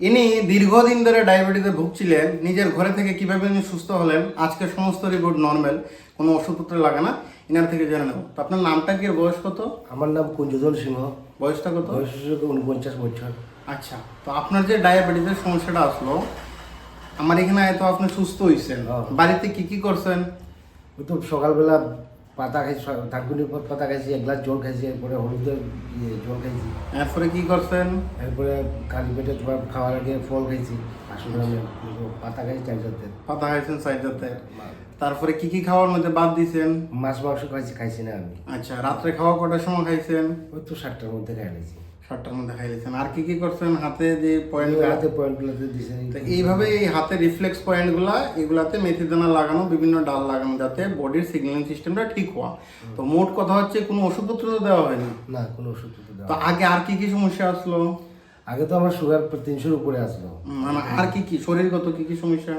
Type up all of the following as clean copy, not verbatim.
ইনি দীর্ঘদিন ধরে ডায়াবেটিসে ভুগছিলেন, নিজের ঘরে থেকে কিভাবে উনি সুস্থ হলেন, আজকে সমস্ত রিপোর্ট নর্মাল, কোনো ওষুধপত্র লাগে না, ইনার থেকে জেনে নেব। তো আপনার নামটা কি, বয়স কত? আমার নাম কুঞ্জধন সিংহ, বয়সটা কত? বয়স 49 বছর। আচ্ছা, তো আপনার যে ডায়াবেটিসের সমস্যাটা আসলো, আমার এখানে তো আপনি সুস্থ হয়েছেন, বাড়িতে কি কি করছেন? ওই তো সকালবেলা পাতা খাইছি, থানকুনি পাতা খাইছি, এক গ্লাস জল খাইছি, এরপরে হলুদের জল খাইছি, এরপরে কি করছেন? এরপরে খালি পেটে তোমার খাওয়ার আগে ফল খাইছি, আসলে আমি পাতা খাইছি 4 পাতা খাইছেন সাইডাতে, তারপরে কি কি খাওয়ার মধ্যে বাদ দিয়েছেন? মাছ মাংস খাইছি না আমি। আচ্ছা, রাত্রে খাওয়া কটার সময় খাইছেন? ওই তো 7টার মধ্যে খাই নিয়েছি। 7টার মধ্যে খাইছেন। আর কি কি করছেন? হাতে যে পয়েন্ট, হাতে পয়েন্টগুলোতে দিছে। তো এইভাবে এই হাতে রিফ্লেক্স পয়েন্টগুলা, এগুলাতে মেথি দানা লাগানো, বিভিন্ন ডাল লাগানো, যাতে বডির সিগন্যালিং সিস্টেমটা ঠিক হওয়া। তো মোট কথা হচ্ছে কোনো ওষুধপত্র তো দেওয়া হয়নি। না, কোনো ওষুধ তো দেওয়া। আগে আর কি কি সমস্যা আসলো? আগে তো আমার সুগার 300-র উপরে আসলো। মানে আর কি কি শরীরগত কি কি সমস্যা?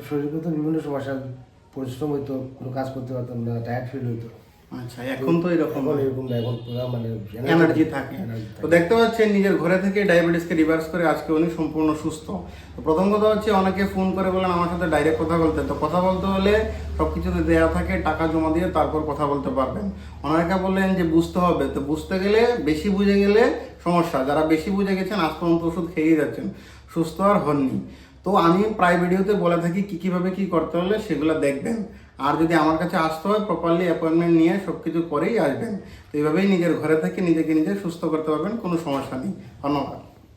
শরীরগত বিভিন্ন সমস্যা, পরিশ্রম হইতো, কোনো কাজ করতে পারতাম না, টায়ার্ড ফিল হইতো। আচ্ছা, এখন তো এরকম এরকম না, এখন পুরো মানে এনার্জি থাকে। তো দেখতে পাচ্ছেন নিজের ঘরে থেকে ডায়াবেটিসকে রিভার্স করে আজকে উনি সম্পূর্ণ সুস্থ। তো প্রথম কথা হচ্ছে, অনেকে ফোন করে বলেন আমার সাথে ডাইরেক্ট কথা বলতে। তো কথা বলতে হলে সব কিছুতে দেওয়া থাকে, টাকা জমা দিয়ে তারপর কথা বলতে পারবেন। অনেকে বললেন যে বুঝতে হবে, তো বুঝতে গেলে, বেশি বুঝে গেলে সমস্যা। যারা বেশি বুঝে গেছেন আজ পর্যন্ত ওষুধ খেয়েই যাচ্ছেন, সুস্থ আর হননি। তো আমি প্রায় ভিডিওতে বলে থাকি কীভাবে কী করতে হলে সেগুলো দেখবেন। আর যদি আমার কাছে আসতে হয়, প্রপারলি অ্যাপয়েন্টমেন্ট নিয়ে সব কিছু করেই আসবেন। তো এইভাবেই নিজের ঘরে থেকে নিজেকে নিজে সুস্থ করতে পারবেন, কোনো সমস্যা নেই। ধন্যবাদ।